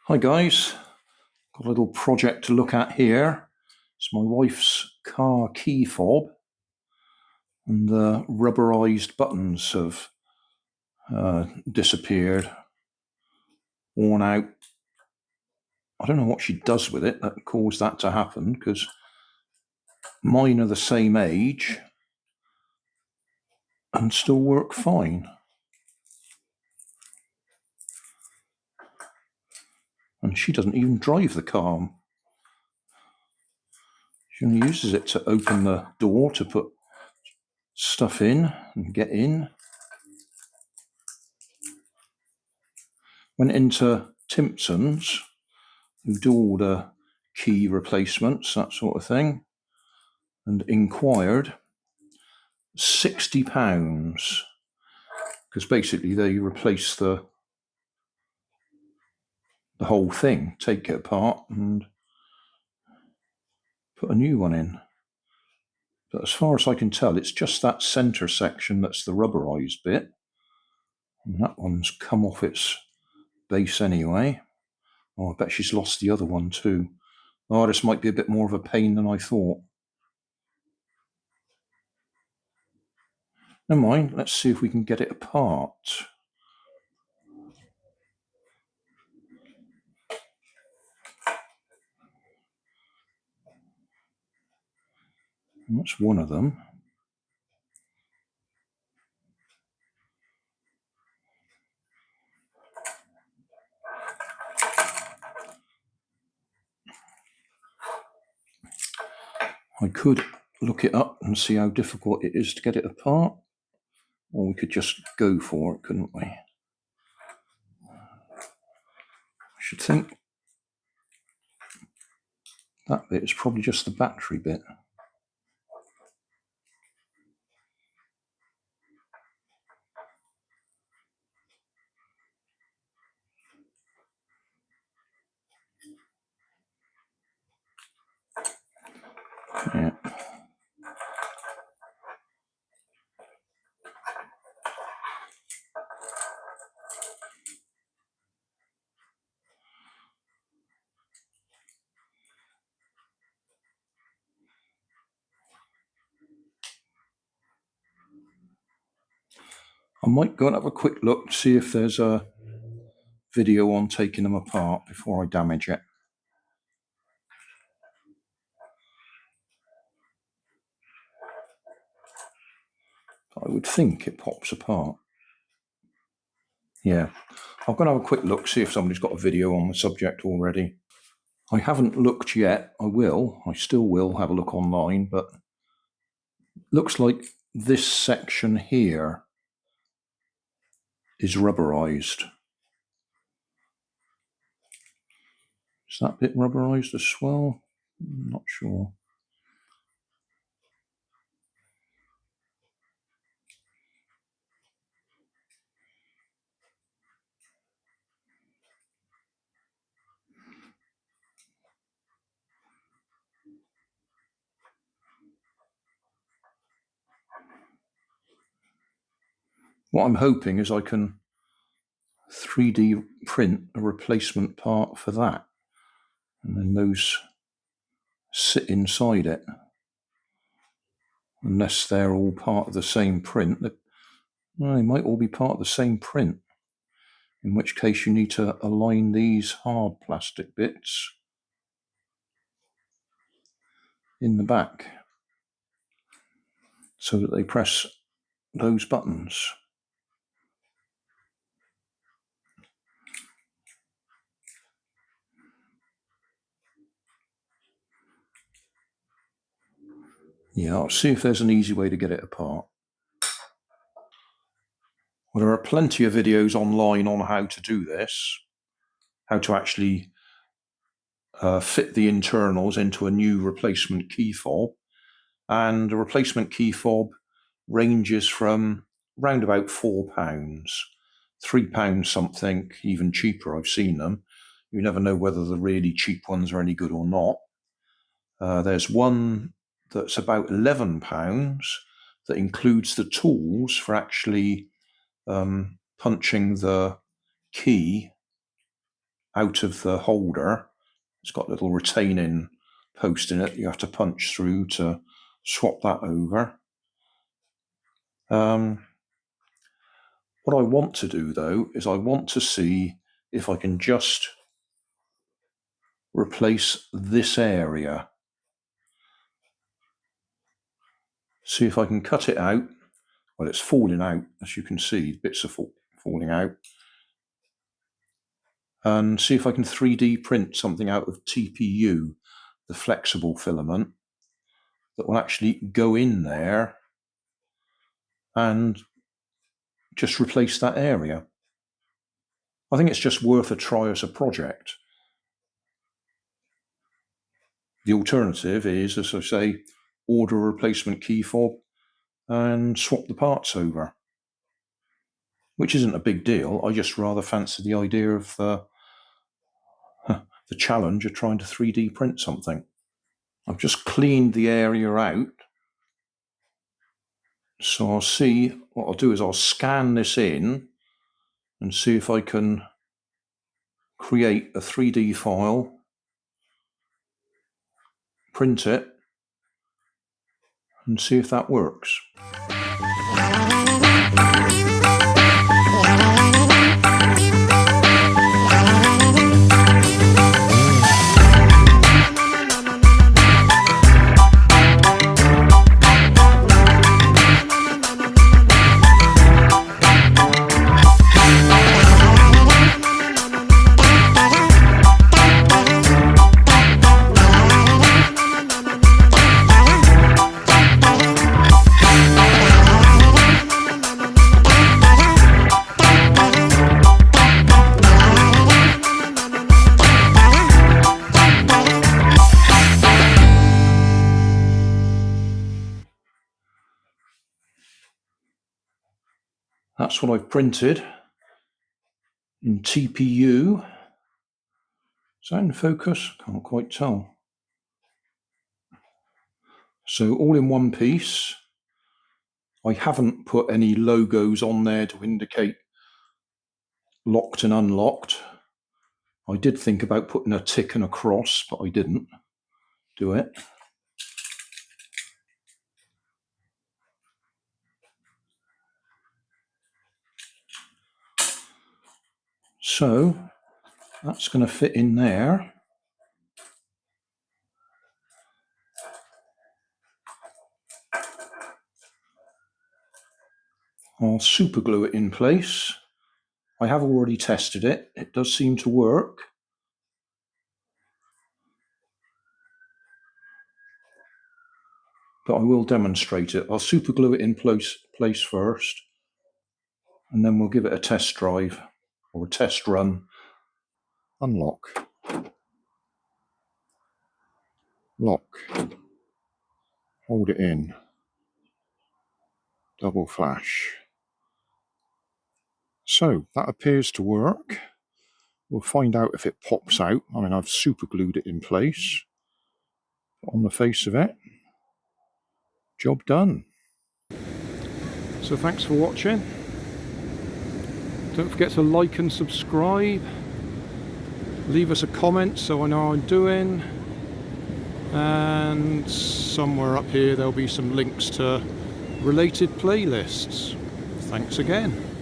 Hi guys, got a little project to look at here. It's my wife's car key fob, and the rubberized buttons have disappeared, worn out. I don't know what she does with it that caused that to happen, because mine are the same age and still work fine. And she doesn't even drive the car. She only uses it to open the door to put stuff in and get in. Went into Timpsons, who do all the key replacements, that sort of thing, and inquired. £60, because basically they replace the whole thing, take it apart and put a new one in. But as far as I can tell, it's just that centre section that's the rubberized bit, and that one's come off its base anyway. Oh, I bet she's lost the other one too. Oh, this might be a bit more of a pain than I thought. Never mind, let's see if we can get it apart. And that's one of them. I could look it up and see how difficult it is to get it apart, or we could just go for it, couldn't we? I should think that bit is probably just the battery bit. Yeah. I might go and have a quick look to see if there's a video on taking them apart before I damage it. I would think it pops apart. Yeah, I'm going to have a quick look, see if somebody's got a video on the subject already. I haven't looked yet. I still will have a look online, but looks like this section here is rubberized. Is that bit rubberized as well? I'm not sure. What I'm hoping is I can 3D print a replacement part for that, and then those sit inside it. Unless they're all part of the same print, well, they might all be part of the same print, in which case you need to align these hard plastic bits in the back so that they press those buttons. Yeah, I'll see if there's an easy way to get it apart. Well, there are plenty of videos online on how to do this, how to actually fit the internals into a new replacement key fob. And a replacement key fob ranges from round about £4, £3 something, even cheaper. I've seen them. You never know whether the really cheap ones are any good or not. There's one that's about £11 that includes the tools for actually punching the key out of the holder. It's got a little retaining post in it you have to punch through to swap that over. What I want to do though is I want to see if I can just replace this area. See if I can cut it out. Well, it's falling out, as you can see, bits are falling out. And see if I can 3D print something out of TPU, the flexible filament, that will actually go in there and just replace that area. I think it's just worth a try as a project. The alternative is, as I say, order a replacement key fob and swap the parts over, which isn't a big deal. I just rather fancy the idea of the challenge of trying to 3D print something. I've just cleaned the area out, so I'll see what I'll do is I'll scan this in and see if I can create a 3D file, print it, and see if that works. That's what I've printed in TPU. Is that in focus? Can't quite tell. So all in one piece. I haven't put any logos on there to indicate locked and unlocked. I did think about putting a tick and a cross, but I didn't do it. So that's going to fit in there. I'll super glue it in place. I have already tested it. It does seem to work. But I will demonstrate it. I'll super glue it in place first, and then we'll give it a test drive or a test run. Unlock. Lock. Hold it in. Double flash. So that appears to work. We'll find out if it pops out. I mean, I've super glued it in place. On the face of it, job done. So thanks for watching. Don't forget to like and subscribe. Leave us a comment so I know how I'm doing. And somewhere up here there'll be some links to related playlists. Thanks again.